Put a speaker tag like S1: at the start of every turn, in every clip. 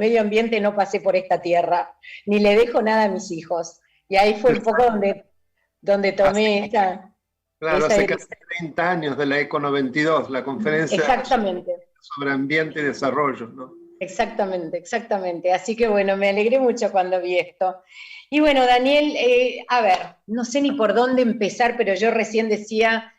S1: medio ambiente no pasé por esta tierra, ni le dejo nada a mis hijos. Y ahí fue un poco donde tomé
S2: Claro,
S1: esa
S2: hace casi
S1: dirección.
S2: 30 años de la ECO 92, la conferencia
S1: Exactamente.
S2: sobre ambiente y desarrollo, ¿no?
S1: Exactamente, exactamente. Así que bueno, me alegré mucho cuando vi esto. Y bueno, Daniel, a ver, no sé ni por dónde empezar, pero yo recién decía,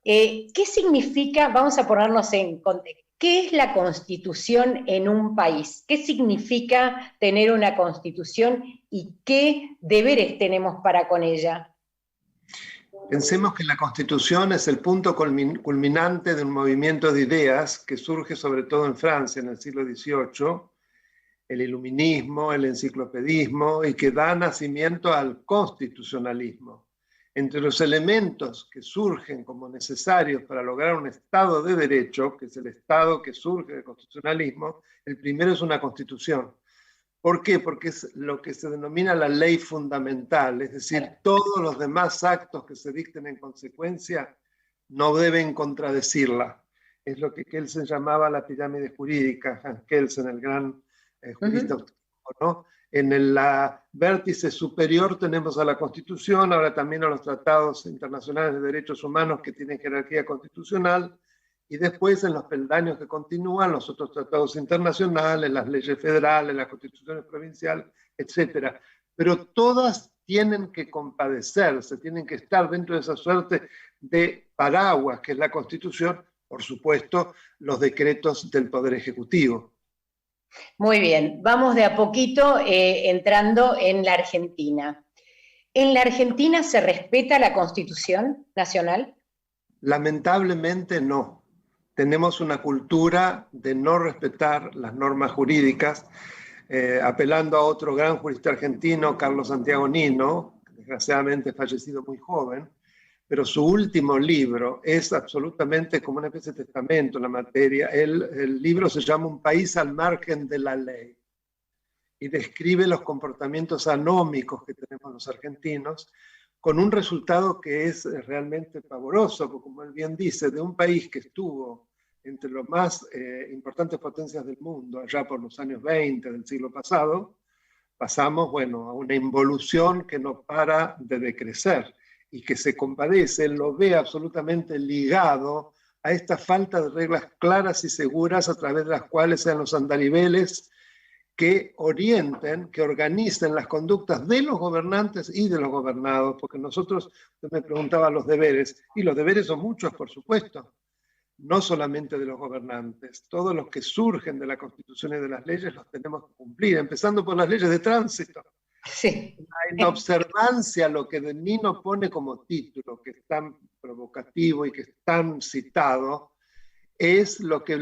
S1: ¿qué significa, vamos a ponernos en contexto, qué es la constitución en un país? ¿Qué significa tener una constitución y qué deberes tenemos para con ella?
S2: Pensemos que la Constitución es el punto culminante de un movimiento de ideas que surge sobre todo en Francia en el siglo XVIII, el iluminismo, el enciclopedismo, y que da nacimiento al constitucionalismo. Entre los elementos que surgen como necesarios para lograr un Estado de Derecho, que es el Estado que surge del constitucionalismo, el primero es una Constitución. ¿Por qué? Porque es lo que se denomina la ley fundamental, es decir, todos los demás actos que se dicten en consecuencia no deben contradecirla. Es lo que Kelsen llamaba la pirámide jurídica, Hans Kelsen, el gran jurista austríaco, ¿no? En el vértice superior tenemos a la Constitución, ahora también a los tratados internacionales de derechos humanos que tienen jerarquía constitucional, y después en los peldaños que continúan los otros tratados internacionales, las leyes federales, las constituciones provinciales, etc. Pero todas tienen que compadecerse, tienen que estar dentro de esa suerte de paraguas que es la Constitución, por supuesto, los decretos del Poder Ejecutivo.
S1: Muy bien, vamos de a poquito entrando en la Argentina. ¿En la Argentina se respeta la Constitución Nacional?
S2: Lamentablemente no. Tenemos una cultura de no respetar las normas jurídicas, apelando a otro gran jurista argentino, Carlos Santiago Nino, desgraciadamente fallecido muy joven, pero su último libro es absolutamente como una especie de testamento en la materia. El libro se llama Un país al margen de la ley y describe los comportamientos anómicos que tenemos los argentinos, con un resultado que es realmente pavoroso, porque como él bien dice, de un país que estuvo entre las más importantes potencias del mundo, allá por los años 20 del siglo pasado, pasamos, bueno, a una involución que no para de decrecer y que se compadece, él lo ve absolutamente ligado a esta falta de reglas claras y seguras a través de las cuales sean los andariveles que orienten, que organicen las conductas de los gobernantes y de los gobernados, porque nosotros, usted me preguntaba los deberes, y los deberes son muchos, por supuesto, no solamente de los gobernantes, todos los que surgen de la Constitución y de las leyes los tenemos que cumplir, empezando por las leyes de tránsito.
S1: Sí.
S2: En observancia, lo que de Nino pone como título, que es tan provocativo y que es tan citado, es lo que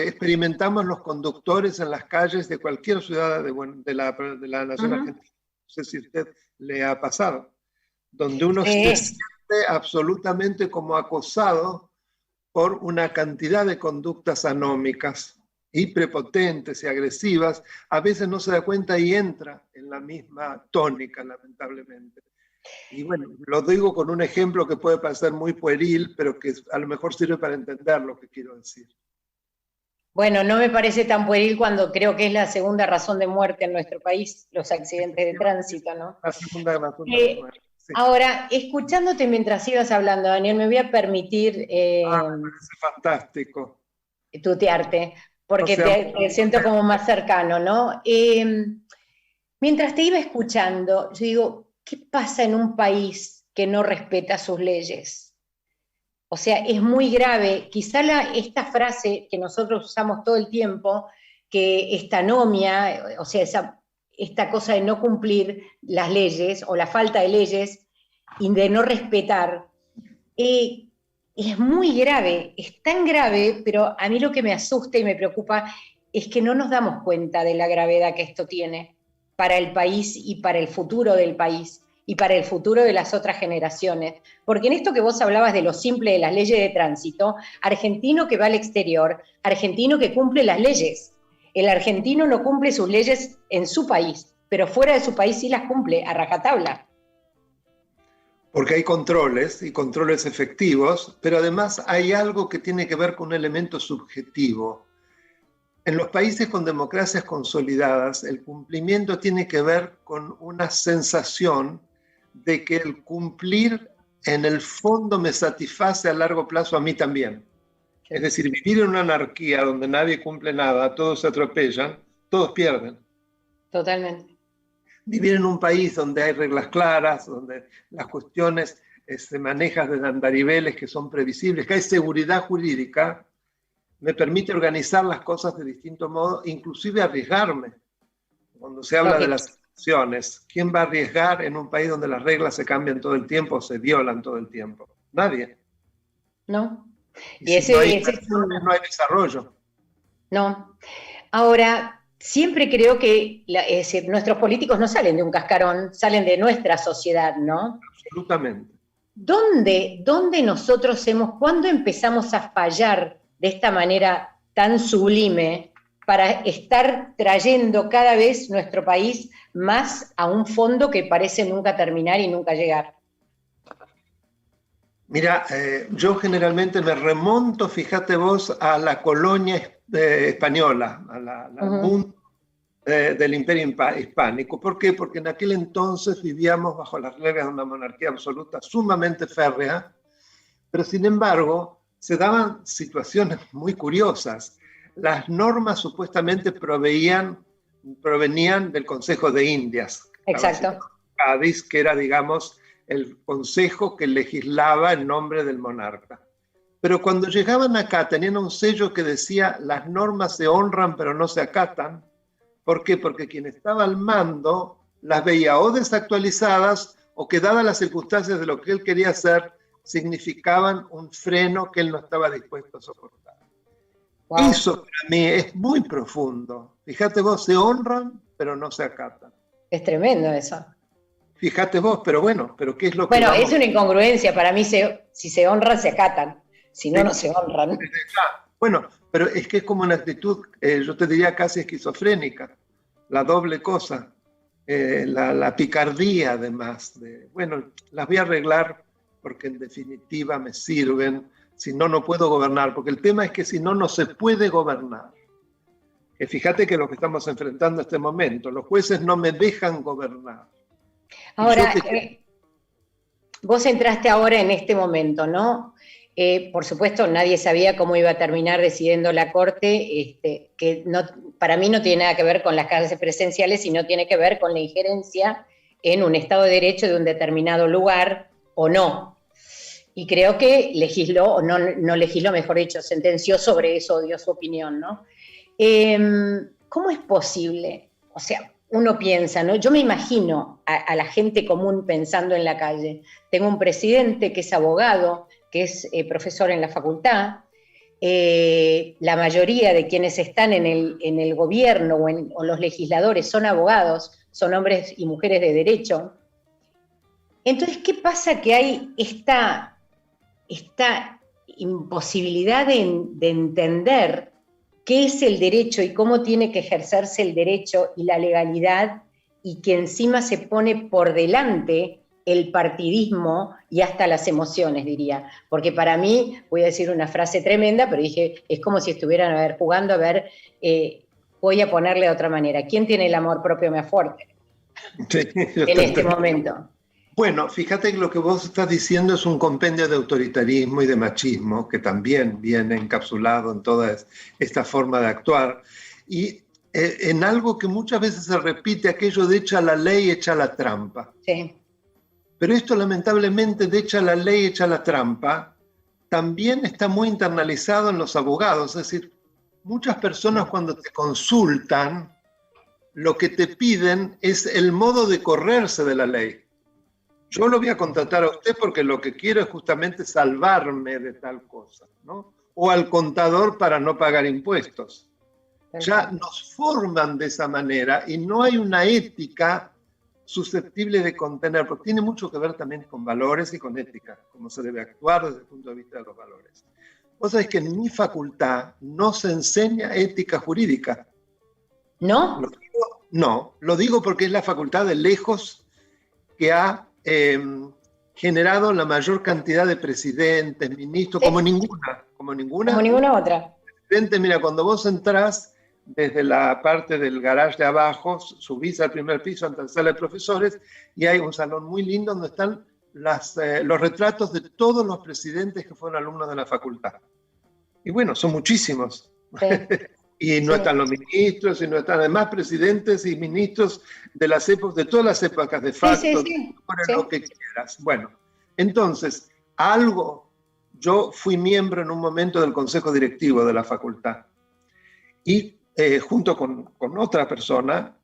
S2: experimentamos los conductores en las calles de cualquier ciudad de la nación argentina. No sé si a usted le ha pasado, donde uno se siente absolutamente como acosado por una cantidad de conductas anómicas y prepotentes y agresivas, a veces no se da cuenta y entra en la misma tónica, lamentablemente. Y bueno, lo digo con un ejemplo que puede parecer muy pueril, pero que a lo mejor sirve para entender lo que quiero decir.
S1: Bueno, no me parece tan pueril cuando creo que es la segunda razón de muerte en nuestro país, los accidentes de tránsito, ¿no?
S2: La segunda razón de muerte. Sí.
S1: Ahora, escuchándote mientras ibas hablando, Daniel, me voy a permitir
S2: me parece fantástico.
S1: tutearte, porque te siento como más cercano, ¿no? Mientras te iba escuchando, yo digo, ¿qué pasa en un país que no respeta sus leyes? O sea, es muy grave. Quizá esta frase que nosotros usamos todo el tiempo, que esta anomia, o sea, esta cosa de no cumplir las leyes o la falta de leyes y de no respetar, es muy grave, es tan grave, pero a mí lo que me asusta y me preocupa es que no nos damos cuenta de la gravedad que esto tiene para el país y para el futuro del país y para el futuro de las otras generaciones. Porque en esto que vos hablabas de lo simple de las leyes de tránsito, argentino que va al exterior, argentino que cumple las leyes. El argentino no cumple sus leyes en su país, pero fuera de su país sí las cumple a rajatabla.
S2: Porque hay controles y controles efectivos, pero además hay algo que tiene que ver con un elemento subjetivo. En los países con democracias consolidadas, el cumplimiento tiene que ver con una sensación de que el cumplir en el fondo me satisface a largo plazo a mí también. Sí. Es decir, vivir en una anarquía donde nadie cumple nada, todos se atropellan, todos pierden.
S1: Totalmente.
S2: Vivir en un país donde hay reglas claras, donde las cuestiones se manejan desde andariveles que son previsibles, que hay seguridad jurídica, me permite organizar las cosas de distinto modo, inclusive arriesgarme. Cuando se habla de las acciones, ¿quién va a arriesgar en un país donde las reglas se cambian todo el tiempo o se violan todo el tiempo? Nadie.
S1: No.
S2: Y si no hay acciones, no hay desarrollo.
S1: No. Ahora, siempre creo que nuestros políticos no salen de un cascarón, salen de nuestra sociedad, ¿no?
S2: Absolutamente.
S1: ¿Dónde nosotros cuándo empezamos a fallar de esta manera tan sublime para estar trayendo cada vez nuestro país más a un fondo que parece nunca terminar y nunca llegar?
S2: Mira, yo generalmente me remonto, fíjate vos, a la colonia española, al mundo del imperio hispánico. ¿Por qué? Porque en aquel entonces vivíamos bajo las reglas de una monarquía absoluta sumamente férrea, pero sin embargo se daban situaciones muy curiosas. Las normas supuestamente provenían del Consejo de Indias.
S1: Exacto.
S2: Cádiz, que era, digamos, el consejo que legislaba en nombre del monarca. Pero cuando llegaban acá tenían un sello que decía: las normas se honran pero no se acatan. ¿Por qué? Porque quien estaba al mando las veía o desactualizadas o que, dadas las circunstancias de lo que él quería hacer, significaban un freno que él no estaba dispuesto a soportar. Wow. Eso para mí es muy profundo. Fíjate vos, se honran pero no se acatan.
S1: Es tremendo eso.
S2: Fíjate vos, pero bueno, pero ¿qué es lo que
S1: Bueno, es una incongruencia. Para mí, si se honran, se acatan. Si no, no se honran.
S2: Bueno, pero es que es como una actitud, yo te diría casi esquizofrénica. La doble cosa, la picardía además. Bueno, las voy a arreglar porque en definitiva me sirven. Si no, no puedo gobernar. Porque el tema es que si no, no se puede gobernar. Fíjate que lo que estamos enfrentando en este momento, los jueces no me dejan gobernar.
S1: Ahora, vos entraste ahora en este momento, ¿no? Por supuesto, nadie sabía cómo iba a terminar decidiendo la Corte, que no, para mí no tiene nada que ver con las clases presenciales, sino tiene que ver con la injerencia en un Estado de Derecho de un determinado lugar o no. Y creo que legisló, o no legisló, mejor dicho, sentenció sobre eso, dio su opinión, ¿no? ¿Cómo es posible? O sea, uno piensa, ¿no? Yo me imagino a la gente común pensando en la calle. Tengo un presidente que es abogado, que es profesor en la facultad. La mayoría de quienes están en el gobierno o los legisladores son abogados, son hombres y mujeres de derecho. Entonces, ¿qué pasa? Que hay esta imposibilidad de entender qué es el derecho y cómo tiene que ejercerse el derecho y la legalidad, y que encima se pone por delante el partidismo y hasta las emociones, diría. Porque para mí, voy a decir una frase tremenda, pero dije, es como si estuvieran jugando, voy a ponerle de otra manera. ¿Quién tiene el amor propio más fuerte? Sí, en este momento.
S2: Bueno, fíjate que lo que vos estás diciendo es un compendio de autoritarismo y de machismo que también viene encapsulado en toda esta forma de actuar, y en algo que muchas veces se repite, aquello de echa la ley, echa la trampa.
S1: Sí.
S2: Pero esto, lamentablemente, de echa la ley, echa la trampa, también está muy internalizado en los abogados. Es decir, muchas personas cuando te consultan, lo que te piden es el modo de correrse de la ley. Yo lo voy a contratar a usted porque lo que quiero es justamente salvarme de tal cosa, ¿no? O al contador para no pagar impuestos. Ya nos forman de esa manera y no hay una ética susceptible de contener, porque tiene mucho que ver también con valores y con ética, cómo se debe actuar desde el punto de vista de los valores. Vos sabés que en mi facultad no se enseña ética jurídica.
S1: ¿No?
S2: No, lo digo porque es la facultad de lejos que ha generado la mayor cantidad de presidentes, ministros, como ninguna
S1: otra.
S2: Presidente, mira, cuando vos entrás, desde la parte del garage de abajo, subís al primer piso ante la sala de profesores y hay un salón muy lindo donde están los retratos de todos los presidentes que fueron alumnos de la facultad. Y bueno, son muchísimos. Sí. Y no están los ministros, y no están además presidentes y ministros de de todas las épocas de facto, lo que quieras. Bueno, entonces, yo fui miembro en un momento del consejo directivo de la facultad y junto con otra persona,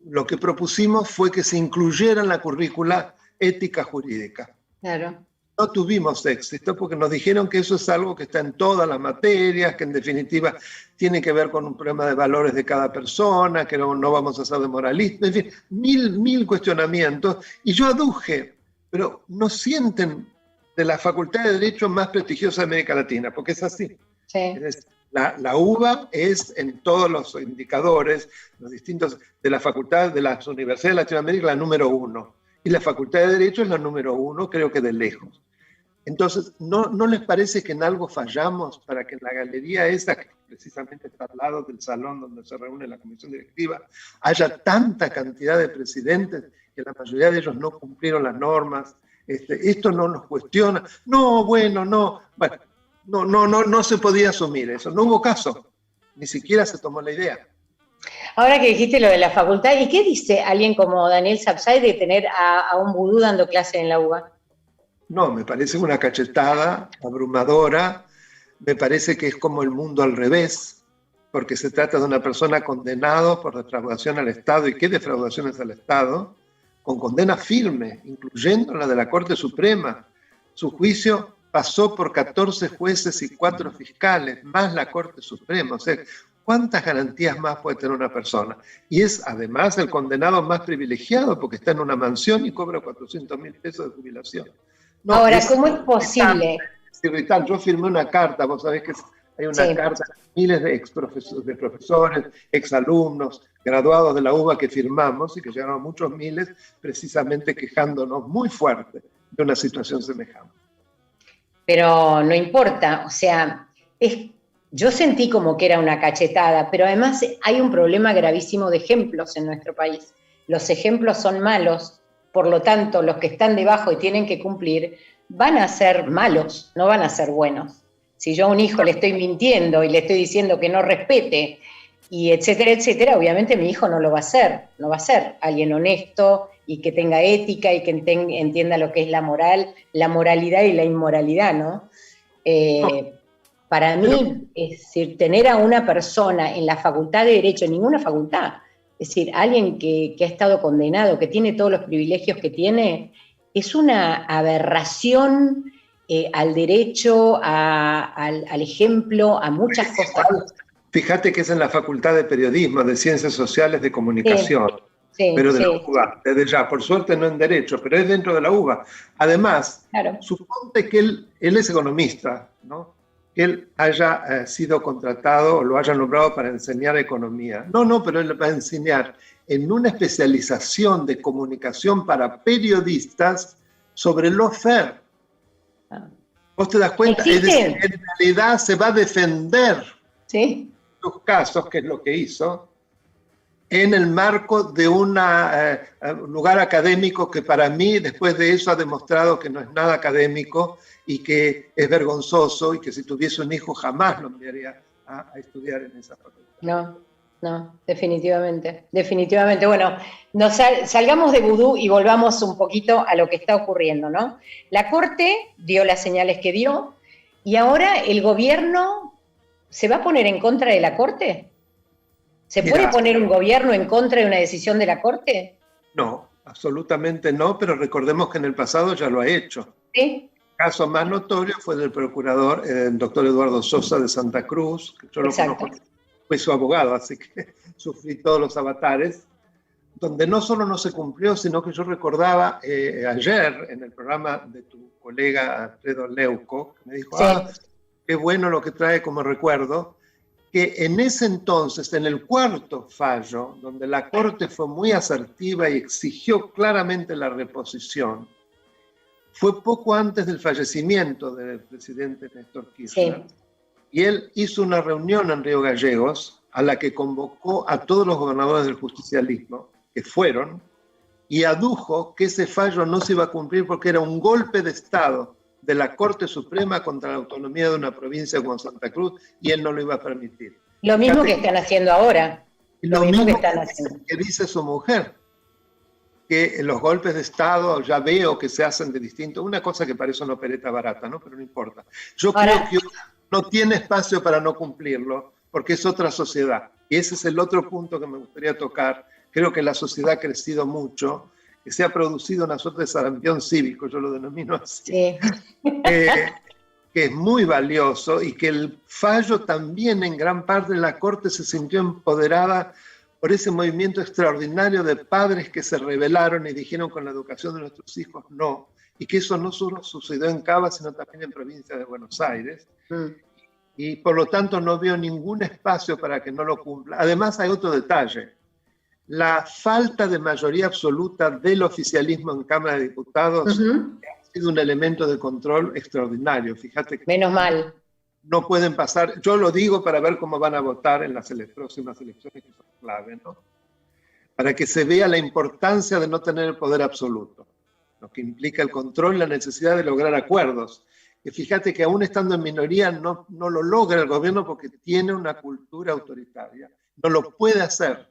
S2: lo que propusimos fue que se incluyera en la currícula ética jurídica.
S1: Claro.
S2: No tuvimos éxito porque nos dijeron que eso es algo que está en todas las materias, que en definitiva tiene que ver con un problema de valores de cada persona, que no vamos a ser de moralistas, en fin, mil cuestionamientos. Y yo aduje, pero no sienten de la Facultad de Derecho más prestigiosa de América Latina, porque es así.
S1: Sí.
S2: La UBA es en todos los indicadores, los distintos de la facultad, de las universidades de Latinoamérica, la número 1. Y la Facultad de Derecho es la número 1, creo que de lejos. Entonces, ¿no les parece que en algo fallamos para que en la galería esa, que precisamente está al lado del salón donde se reúne la comisión directiva, haya tanta cantidad de presidentes que la mayoría de ellos no cumplieron las normas? Esto no nos cuestiona. No se podía asumir eso. No hubo caso. Ni siquiera se tomó la idea.
S1: Ahora que dijiste lo de la facultad, ¿y qué dice alguien como Daniel Sapsay de tener a un vudú dando clase en la UBA?
S2: No, me parece una cachetada abrumadora, me parece que es como el mundo al revés, porque se trata de una persona condenada por defraudación al Estado. ¿Y qué defraudaciones al Estado? Con condena firme, incluyendo la de la Corte Suprema. Su juicio pasó por 14 jueces y 4 fiscales, más la Corte Suprema. O sea, ¿cuántas garantías más puede tener una persona? Y es además el condenado más privilegiado porque está en una mansión y cobra 400.000 pesos de jubilación.
S1: No, ahora, ¿cómo es posible?
S2: Yo firmé una carta, vos sabés que hay una carta de miles de profesores, exalumnos, graduados de la UBA que firmamos y que llegaron a muchos miles precisamente quejándonos muy fuerte de una situación semejante.
S1: Pero no importa, o sea, yo sentí como que era una cachetada, pero además hay un problema gravísimo de ejemplos en nuestro país. Los ejemplos son malos. Por lo tanto, los que están debajo y tienen que cumplir van a ser malos, no van a ser buenos. Si yo a un hijo le estoy mintiendo y le estoy diciendo que no respete, y etcétera, obviamente mi hijo no lo va a hacer, no va a ser alguien honesto y que tenga ética y que entienda lo que es la moral, la moralidad y la inmoralidad, ¿no? Para mí, es decir, tener a una persona en la Facultad de Derecho, en ninguna facultad, es decir, alguien que ha estado condenado, que tiene todos los privilegios que tiene, es una aberración al derecho, al ejemplo, a muchas cosas.
S2: Fíjate que es en la Facultad de Periodismo, de Ciencias Sociales, de Comunicación, pero de la UBA, desde ya, por suerte no en Derecho, pero es dentro de la UBA. Además, suponte que él es economista, ¿no? Que él haya sido contratado o lo haya nombrado para enseñar economía. No, pero él va a enseñar en una especialización de comunicación para periodistas sobre el lawfare. ¿Vos te das cuenta? Es decir, en realidad se va a defender sus casos, que es lo que hizo, en el marco de un lugar académico que para mí, después de eso, ha demostrado que no es nada académico y que es vergonzoso y que si tuviese un hijo jamás lo enviaría a estudiar en esa facultad.
S1: No, definitivamente. Bueno, salgamos de vudú y volvamos un poquito a lo que está ocurriendo, ¿no? La Corte dio las señales que dio y ahora el gobierno se va a poner en contra de la Corte. ¿Se puede poner un gobierno en contra de una decisión de la Corte?
S2: No, absolutamente no, pero recordemos que en el pasado ya lo ha hecho.
S1: ¿Sí?
S2: El caso más notorio fue del procurador, el doctor Eduardo Sosa de Santa Cruz, que yo lo conozco, fue su abogado, así que sufrí todos los avatares, donde no solo no se cumplió, sino que yo recordaba ayer en el programa de tu colega Alfredo Leuco, que me dijo, qué bueno lo que trae como recuerdo, que en ese entonces, en el cuarto fallo, donde la Corte fue muy asertiva y exigió claramente la reposición, fue poco antes del fallecimiento del presidente Néstor Kirchner, y él hizo una reunión en Río Gallegos a la que convocó a todos los gobernadores del justicialismo, que fueron, y adujo que ese fallo no se iba a cumplir porque era un golpe de Estado de la Corte Suprema contra la autonomía de una provincia como Santa Cruz, y él no lo iba a permitir.
S1: Lo mismo que están haciendo ahora.
S2: Lo mismo que están haciendo. Que dice su mujer, que los golpes de Estado ya veo que se hacen de distinto, una cosa que parece una opereta barata, ¿no? Pero no importa. Yo creo que no tiene espacio para no cumplirlo, porque es otra sociedad. Y ese es el otro punto que me gustaría tocar. Creo que la sociedad ha crecido mucho, que se ha producido una suerte de sarampión cívico, yo lo denomino así, sí. Que es muy valioso, y que el fallo también en gran parte de la Corte se sintió empoderada por ese movimiento extraordinario de padres que se rebelaron y dijeron con la educación de nuestros hijos no, y que eso no solo sucedió en Cava, sino también en provincia de Buenos Aires. Y por lo tanto no veo ningún espacio para que no lo cumpla. Además hay otro detalle: la falta de mayoría absoluta del oficialismo en Cámara de Diputados ha sido un elemento de control extraordinario. Fíjate que
S1: menos mal.
S2: No pueden pasar, yo lo digo para ver cómo van a votar en las próximas elecciones, que son clave, ¿no? Para que se vea la importancia de no tener el poder absoluto, lo que implica el control y la necesidad de lograr acuerdos. Que fíjate que aún estando en minoría no lo logra el gobierno porque tiene una cultura autoritaria. No lo puede hacer,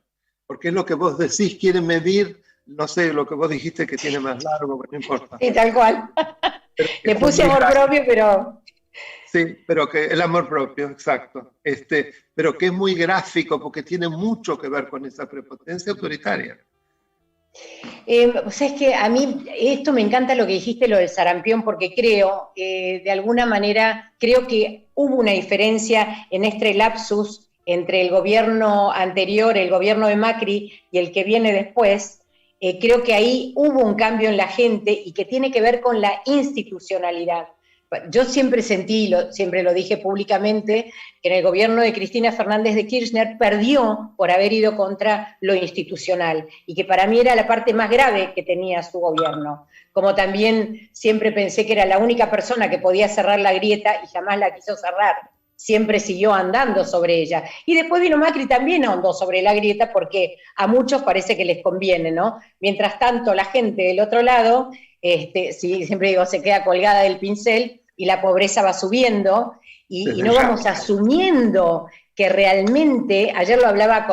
S2: porque es lo que vos decís, quiere medir, no sé, lo que vos dijiste que tiene más largo, pero no importa.
S1: Sí, tal cual. Le puse amor propio, pero...
S2: Sí, pero que el amor propio, exacto. Pero que es muy gráfico porque tiene mucho que ver con esa prepotencia autoritaria.
S1: O sea, es que a mí esto me encanta lo que dijiste, lo del sarampión, porque creo, de alguna manera, creo que hubo una diferencia en este lapsus entre el gobierno anterior, el gobierno de Macri, y el que viene después. Creo que ahí hubo un cambio en la gente y que tiene que ver con la institucionalidad. Yo siempre sentí, siempre lo dije públicamente, que en el gobierno de Cristina Fernández de Kirchner perdió por haber ido contra lo institucional, y que para mí era la parte más grave que tenía su gobierno. Como también siempre pensé que era la única persona que podía cerrar la grieta y jamás la quiso cerrar. Siempre siguió andando sobre ella. Y después vino Macri, también andó sobre la grieta, porque a muchos parece que les conviene, ¿no? Mientras tanto, la gente del otro lado... sí, siempre digo, se queda colgada del pincel y la pobreza va subiendo, y no vamos asumiendo que realmente, ayer lo hablaba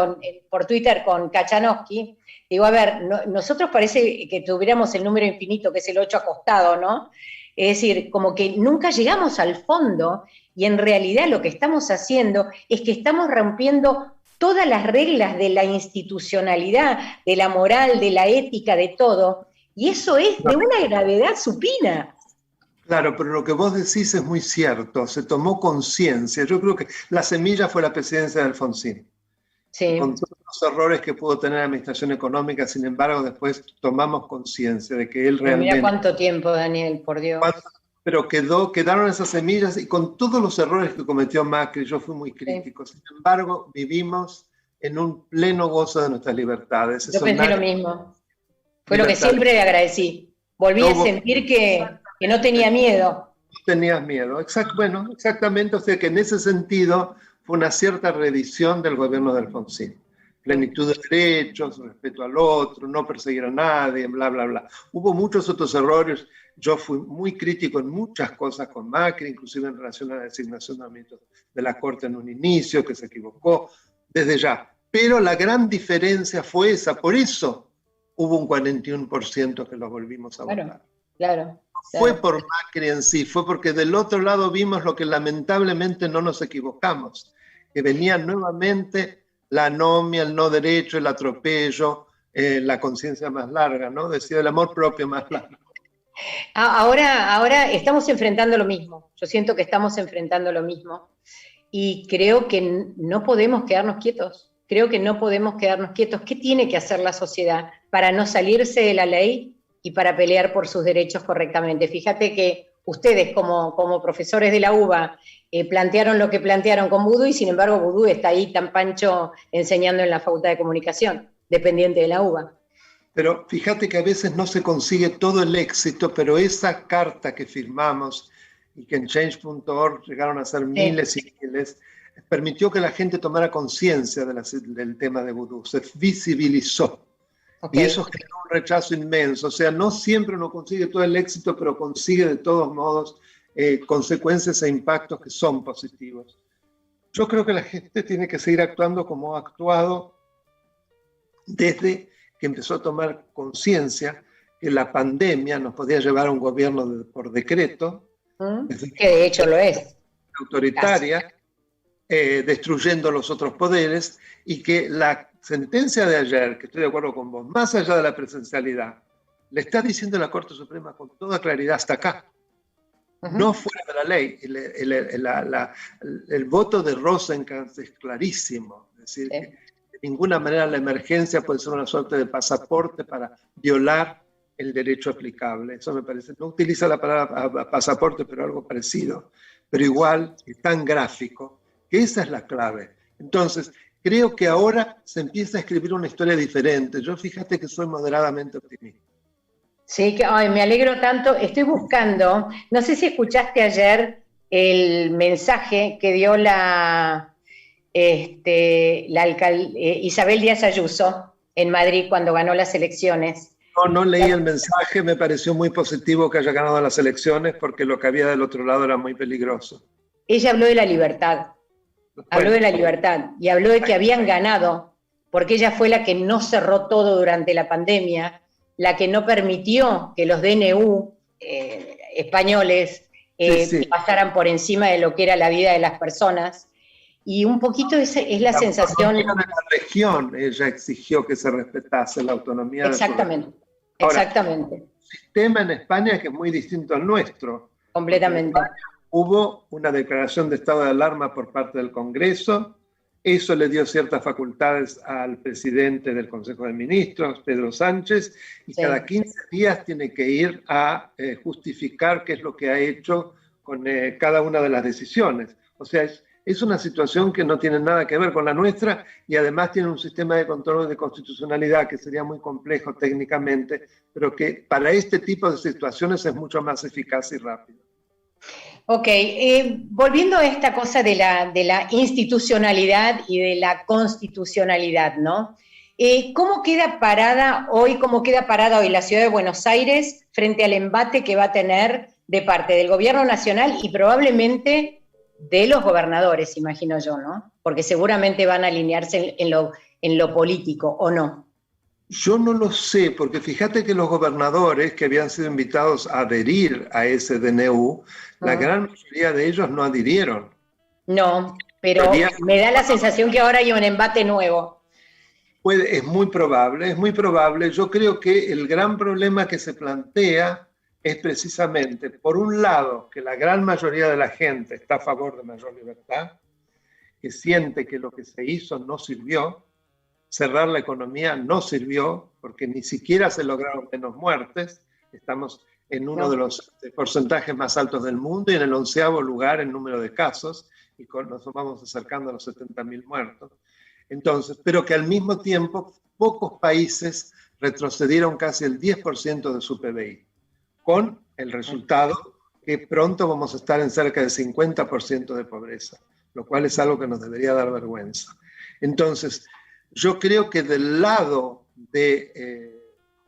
S1: por Twitter con Kachanowski, digo, a ver, nosotros parece que tuviéramos el número infinito, que es el 8 acostado, ¿no? Es decir, como que nunca llegamos al fondo, y en realidad lo que estamos haciendo es que estamos rompiendo todas las reglas de la institucionalidad, de la moral, de la ética, de todo. Y eso es de una gravedad supina.
S2: Claro, pero lo que vos decís es muy cierto, se tomó conciencia. Yo creo que la semilla fue la presidencia de Alfonsín. Sí. Con todos los errores que pudo tener la administración económica, sin embargo, después tomamos conciencia de que él realmente...
S1: Mira cuánto tiempo, Daniel, por Dios.
S2: Pero quedaron esas semillas, y con todos los errores que cometió Macri, yo fui muy crítico. Sí. Sin embargo, vivimos en un pleno gozo de nuestras libertades.
S1: Yo pensé lo mismo. Fue lo que siempre le agradecí. Volví a sentir que no tenía miedo.
S2: No tenías miedo. Bueno, exactamente. O sea que en ese sentido fue una cierta reedición del gobierno de Alfonsín. Plenitud de derechos, respeto al otro, no perseguir a nadie, bla, bla, bla. Hubo muchos otros errores. Yo fui muy crítico en muchas cosas con Macri, inclusive en relación a la designación de ministros de la Corte en un inicio, que se equivocó desde ya. Pero la gran diferencia fue esa. Por eso hubo un 41% que lo volvimos a votar.
S1: Claro.
S2: Fue por Macri en sí, fue porque del otro lado vimos lo que lamentablemente no nos equivocamos, que venía nuevamente la anomia, el no derecho, el atropello, la conciencia más larga, ¿no? Decía el amor propio más largo.
S1: Ahora estamos enfrentando lo mismo. Yo siento que estamos enfrentando lo mismo. Y creo que no podemos quedarnos quietos. Creo que no podemos quedarnos quietos. ¿Qué tiene que hacer la sociedad para no salirse de la ley y para pelear por sus derechos correctamente? Fíjate que ustedes, como profesores de la UBA, plantearon lo que plantearon con Vudú, y sin embargo Vudú está ahí tan pancho enseñando en la Facultad de Comunicación, dependiente de la UBA.
S2: Pero fíjate que a veces no se consigue todo el éxito, pero esa carta que firmamos y que en change.org llegaron a ser miles y miles, permitió que la gente tomara conciencia del tema de vudú, se visibilizó. Okay. Y eso generó un rechazo inmenso. O sea, no siempre uno consigue todo el éxito, pero consigue de todos modos consecuencias e impactos que son positivos. Yo creo que la gente tiene que seguir actuando como ha actuado desde que empezó a tomar conciencia que la pandemia nos podía llevar a un gobierno por decreto.
S1: Que de hecho lo es.
S2: Autoritaria, destruyendo los otros poderes, y que la sentencia de ayer, que estoy de acuerdo con vos, más allá de la presencialidad, le está diciendo la Corte Suprema con toda claridad hasta acá, no fuera de la ley. El voto de Rosenkranz es clarísimo, es decir, que de ninguna manera la emergencia puede ser una suerte de pasaporte para violar el derecho aplicable. Eso me parece, no utiliza la palabra pasaporte, pero algo parecido, pero igual es tan gráfico que esa es la clave. Entonces, creo que ahora se empieza a escribir una historia diferente. Yo fíjate que soy moderadamente optimista.
S1: Sí, que ay, me alegro tanto. Estoy buscando, no sé si escuchaste ayer el mensaje que dio Isabel Díaz Ayuso en Madrid cuando ganó las elecciones.
S2: No leí el mensaje, me pareció muy positivo que haya ganado las elecciones porque lo que había del otro lado era muy peligroso.
S1: Ella habló de la libertad, habló de la libertad y habló de que habían ganado porque ella fue la que no cerró todo durante la pandemia, la que no permitió que los DNU españoles pasaran por encima de lo que era la vida de las personas. Y un poquito es la sensación...
S2: En la región ella exigió que se respetase la autonomía.
S1: Exactamente, exactamente.
S2: Ahora, un sistema en España que es muy distinto al nuestro.
S1: Completamente.
S2: Hubo una declaración de estado de alarma por parte del Congreso. Eso le dio ciertas facultades al presidente del Consejo de Ministros, Pedro Sánchez, y cada 15 días tiene que ir a justificar qué es lo que ha hecho con cada una de las decisiones. O sea, es una situación que no tiene nada que ver con la nuestra y además tiene un sistema de control de constitucionalidad que sería muy complejo técnicamente, pero que para este tipo de situaciones es mucho más eficaz y rápido.
S1: Ok, volviendo a esta cosa de la institucionalidad y de la constitucionalidad, ¿no? ¿Cómo queda parada hoy la ciudad de Buenos Aires frente al embate que va a tener de parte del gobierno nacional y probablemente de los gobernadores, imagino yo, ¿no? Porque seguramente van a alinearse en lo político, ¿o no?
S2: Yo no lo sé, porque fíjate que los gobernadores que habían sido invitados a adherir a ese DNU, la gran mayoría de ellos no adhirieron.
S1: No, pero me da la sensación que ahora hay un embate nuevo.
S2: Es muy probable, es muy probable. Yo creo que el gran problema que se plantea es precisamente, por un lado, que la gran mayoría de la gente está a favor de mayor libertad, que siente que lo que se hizo no sirvió. Cerrar la economía no sirvió porque ni siquiera se lograron menos muertes. Estamos en uno de los porcentajes más altos del mundo y en el 11º lugar en número de casos y nos vamos acercando a los 70.000 muertos. Entonces, pero que al mismo tiempo pocos países retrocedieron casi el 10% de su PBI, con el resultado que pronto vamos a estar en cerca del 50% de pobreza, lo cual es algo que nos debería dar vergüenza. Entonces, yo creo que del lado de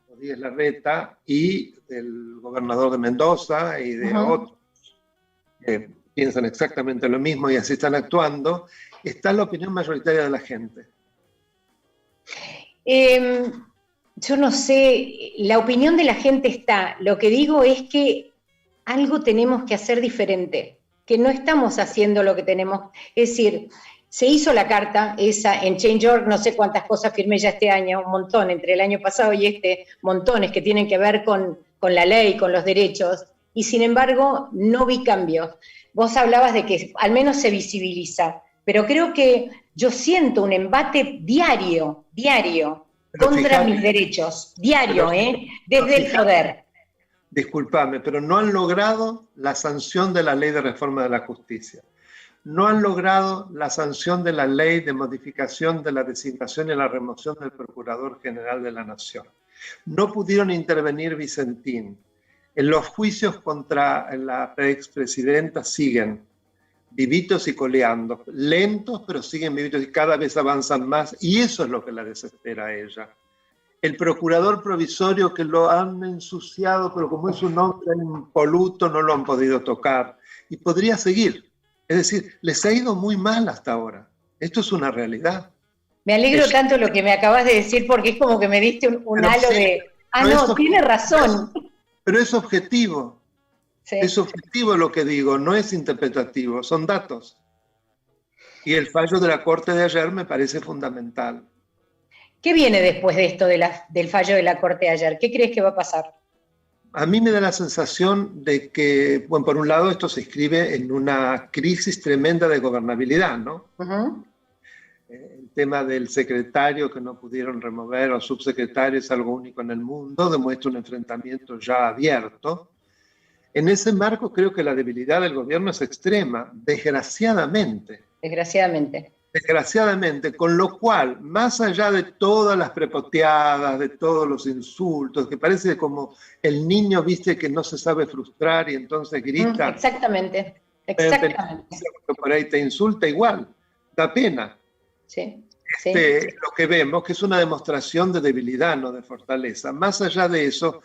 S2: Rodríguez Larreta y del gobernador de Mendoza y de otros que piensan exactamente lo mismo y así están actuando, está la opinión mayoritaria de la gente.
S1: Yo no sé, la opinión de la gente está. Lo que digo es que algo tenemos que hacer diferente, que no estamos haciendo lo que tenemos. Es decir, se hizo la carta esa en Change.org, no sé cuántas cosas firmé ya este año, un montón, entre el año pasado y este, montones que tienen que ver con la ley, con los derechos, y sin embargo no vi cambios. Vos hablabas de que al menos se visibiliza, pero creo que yo siento un embate diario contra mis derechos, diario, desde el poder.
S2: Disculpame, pero no han logrado la sanción de la ley de reforma de la justicia. No han logrado la sanción de la ley de modificación de la designación y la remoción del Procurador General de la Nación. No pudieron intervenir Vicentín. En los juicios contra la expresidenta siguen. vivitos y coleando, lentos, pero siguen vivitos y cada vez avanzan más, y eso es lo que la desespera a ella. El procurador provisorio que lo han ensuciado, pero como es un hombre impoluto, no lo han podido tocar. Y podría seguir. Es decir, les ha ido muy mal hasta ahora. Esto es una realidad.
S1: Me alegro tanto lo que me acabas de decir porque es como que me diste un halo de... no, tiene razón.
S2: Pero es objetivo.
S1: Sí.
S2: Es objetivo lo que digo, no es interpretativo, son datos. Y el fallo de la Corte de ayer me parece fundamental.
S1: ¿Qué viene después de esto del fallo de la Corte de ayer? ¿Qué crees que va a pasar?
S2: A mí me da la sensación de que, bueno, por un lado esto se inscribe en una crisis tremenda de gobernabilidad, ¿no? El tema del secretario que no pudieron remover o subsecretario es algo único en el mundo, demuestra un enfrentamiento ya abierto. En ese marco creo que la debilidad del gobierno es extrema, desgraciadamente. Desgraciadamente, con lo cual, más allá de todas las prepoteadas, de todos los insultos, que parece como el niño, viste, que no se sabe frustrar y entonces grita.
S1: Exactamente.
S2: Por ahí te insulta igual, da pena.
S1: Sí.
S2: Lo que vemos que es una demostración de debilidad, no de fortaleza. Más allá de eso,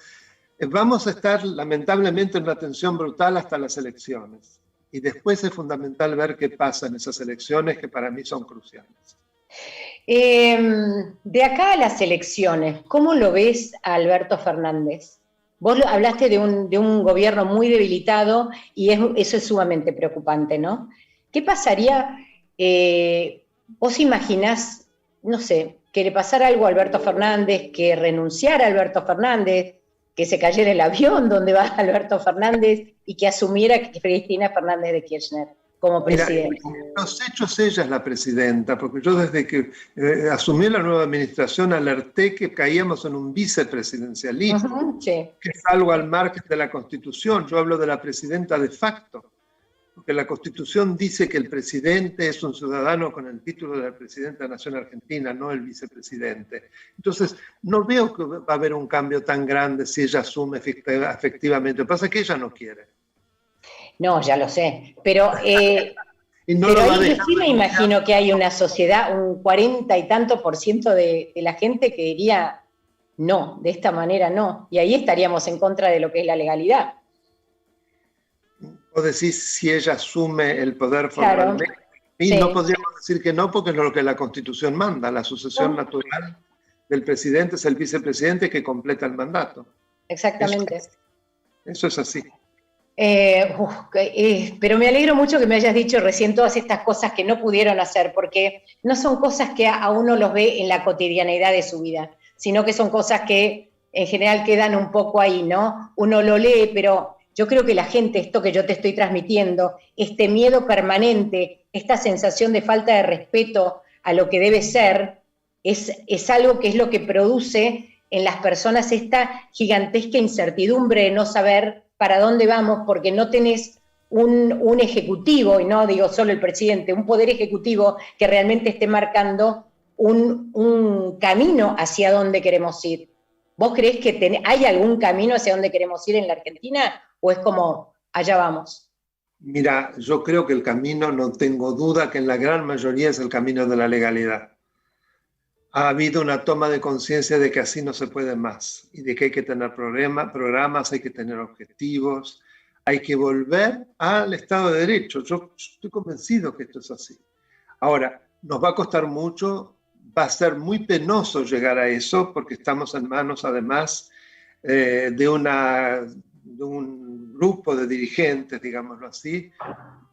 S2: vamos a estar lamentablemente en una tensión brutal hasta las elecciones. Y después es fundamental ver qué pasa en esas elecciones que para mí son cruciales.
S1: De acá a las elecciones, ¿cómo lo ves a Alberto Fernández? Vos hablaste de un gobierno muy debilitado y eso es sumamente preocupante, ¿no? ¿Qué pasaría? ¿Vos imaginás, no sé, que le pasara algo a Alberto Fernández, que renunciara a Alberto Fernández, que se cayera el avión donde va Alberto Fernández y que asumiera Cristina Fernández de Kirchner como presidenta?
S2: Mira, en los hechos ella es la presidenta, porque yo desde que asumí la nueva administración alerté que caíamos en un vicepresidencialismo,
S1: sí.
S2: Que es algo al margen de la Constitución. Yo hablo de la presidenta de facto, porque la Constitución dice que el presidente es un ciudadano con el título de la presidenta de la Nación Argentina, no el vicepresidente. Entonces, no veo que va a haber un cambio tan grande si ella asume efectivamente. Lo que pasa es que ella no quiere.
S1: No, ya lo sé, pero,
S2: y no
S1: pero ahí yo sí me imagino que hay una sociedad, un 40 y tanto % de la gente que diría, no, de esta manera no, y ahí estaríamos en contra de lo que es la legalidad.
S2: O decís si ella asume el poder formalmente. Claro, y sí. No podríamos decir que no, porque es lo que la Constitución manda. La sucesión natural del presidente es el vicepresidente que completa el mandato.
S1: Exactamente.
S2: Eso es así.
S1: Pero me alegro mucho que me hayas dicho recién todas estas cosas que no pudieron hacer, porque no son cosas que a uno los ve en la cotidianeidad de su vida, sino que son cosas que en general quedan un poco ahí, ¿no? Uno lo lee, pero yo creo que la gente, esto que yo te estoy transmitiendo, este miedo permanente, esta sensación de falta de respeto a lo que debe ser, es algo que es lo que produce en las personas esta gigantesca incertidumbre de no saber para dónde vamos, porque no tenés un ejecutivo, y no digo solo el presidente, un poder ejecutivo que realmente esté marcando un camino hacia dónde queremos ir. ¿Vos creés que hay algún camino hacia dónde queremos ir en la Argentina? ¿O es como, allá vamos?
S2: Mira, yo creo que el camino, no tengo duda que en la gran mayoría es el camino de la legalidad. Ha habido una toma de conciencia de que así no se puede más y de que hay que tener programas, hay que tener objetivos, hay que volver al Estado de Derecho. Yo estoy convencido que esto es así. Ahora, nos va a costar mucho, va a ser muy penoso llegar a eso, porque estamos en manos, además, de un grupo de dirigentes, digámoslo así,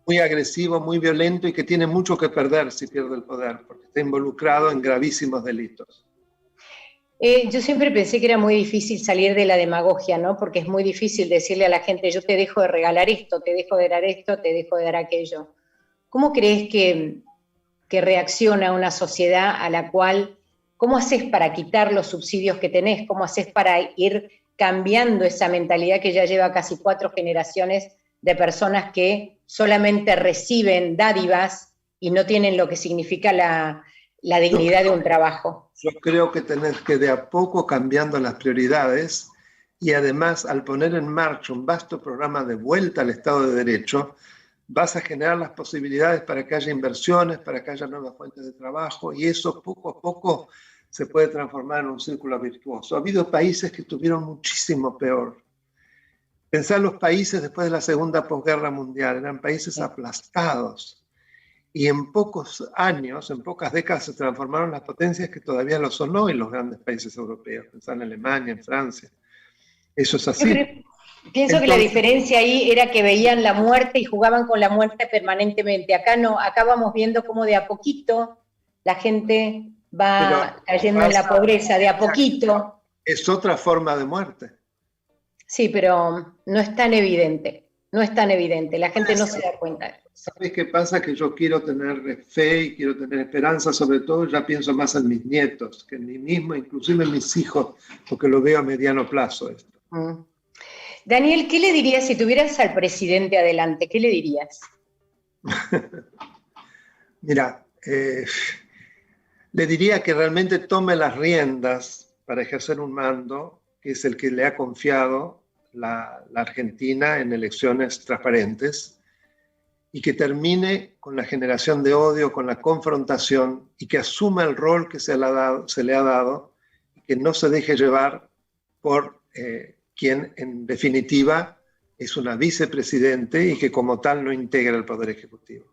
S2: muy agresivo, muy violento y que tiene mucho que perder si pierde el poder, porque está involucrado en gravísimos delitos.
S1: Yo siempre pensé que era muy difícil salir de la demagogia, ¿no? Porque es muy difícil decirle a la gente, yo te dejo de regalar esto, te dejo de dar esto, te dejo de dar aquello. ¿Cómo crees que reacciona una sociedad a la cual, cómo haces para quitar los subsidios que tenés? ¿Cómo haces para ir cambiando esa mentalidad que ya lleva casi 4 generaciones de personas que solamente reciben dádivas y no tienen lo que significa la dignidad de un trabajo?
S2: Yo creo que tenés que de a poco cambiando las prioridades y además al poner en marcha un vasto programa de vuelta al Estado de Derecho, vas a generar las posibilidades para que haya inversiones, para que haya nuevas fuentes de trabajo, y eso poco a poco se puede transformar en un círculo virtuoso. Ha habido países que estuvieron muchísimo peor. Pensá en los países después de la Segunda Posguerra Mundial, eran países aplastados. Y en pocos años, en pocas décadas, se transformaron las potencias que todavía lo son hoy los grandes países europeos. Pensá en Alemania, en Francia. Eso es así.
S1: Pienso que la diferencia ahí era que veían la muerte y jugaban con la muerte permanentemente. Acá no, acá vamos viendo cómo de a poquito la gente va cayendo en la pobreza, de a poquito.
S2: Es otra forma de muerte.
S1: Sí, pero no es tan evidente, no es tan evidente, la gente no se da cuenta.
S2: ¿Sabes qué pasa? Que yo quiero tener fe y quiero tener esperanza, sobre todo ya pienso más en mis nietos, que en mí mismo, inclusive en mis hijos, porque lo veo a mediano plazo esto.
S1: Daniel, ¿qué le dirías si tuvieras al presidente adelante? ¿Qué le dirías?
S2: Mira, le diría que realmente tome las riendas para ejercer un mando, que es el que le ha confiado la Argentina en elecciones transparentes, y que termine con la generación de odio, con la confrontación, y que asuma el rol que se le ha dado, y que no se deje llevar por quien en definitiva es una vicepresidente y que como tal no integra el Poder Ejecutivo.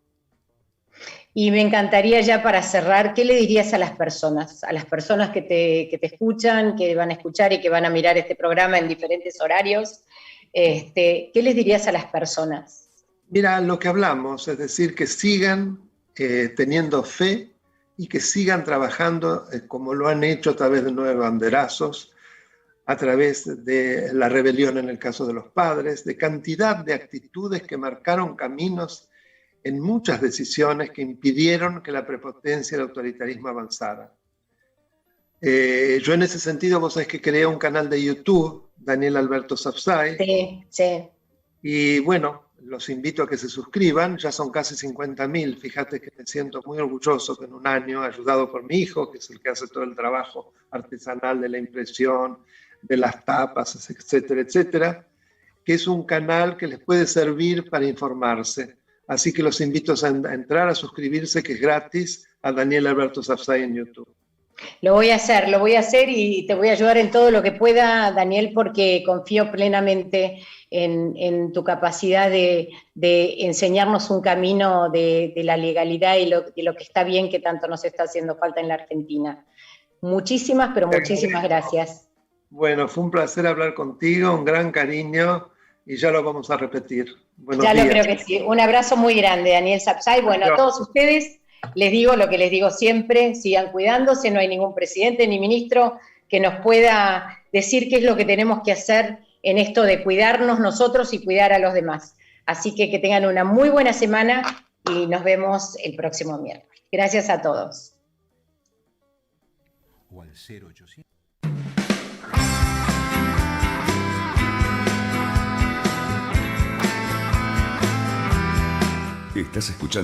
S1: Y me encantaría ya para cerrar, ¿qué le dirías a las personas que te escuchan, que van a escuchar y que van a mirar este programa en diferentes horarios? ¿Qué les dirías a las personas?
S2: Mira, lo que hablamos, es decir, que sigan teniendo fe y que sigan trabajando como lo han hecho a través de 9 banderazos, a través de la rebelión en el caso de los padres, de cantidad de actitudes que marcaron caminos en muchas decisiones que impidieron que la prepotencia y el autoritarismo avanzaran. Yo en ese sentido, vos sabés que creé un canal de YouTube, Daniel Alberto Sapsay.
S1: Sí, sí.
S2: Y bueno, los invito a que se suscriban, ya son casi 50.000, fíjate que me siento muy orgulloso que en un año, ayudado por mi hijo, que es el que hace todo el trabajo artesanal de la impresión, de las tapas, etcétera, etcétera, que es un canal que les puede servir para informarse. Así que los invito a entrar, a suscribirse, que es gratis, a Daniel Alberto Sapsay en YouTube.
S1: Lo voy a hacer y te voy a ayudar en todo lo que pueda, Daniel, porque confío plenamente en tu capacidad de enseñarnos un camino de la legalidad y lo que está bien, que tanto nos está haciendo falta en la Argentina. Muchísimas, pero muchísimas gracias.
S2: Bueno, fue un placer hablar contigo, un gran cariño, y ya lo vamos a repetir.
S1: Buenos días. Lo creo que sí. Un abrazo muy grande, Daniel Sapsay. Bueno, a todos ustedes les digo lo que les digo siempre, sigan cuidándose, no hay ningún presidente ni ministro que nos pueda decir qué es lo que tenemos que hacer en esto de cuidarnos nosotros y cuidar a los demás. Así que tengan una muy buena semana y nos vemos el próximo miércoles. Gracias a todos. O al 0800.
S3: Estás escuchando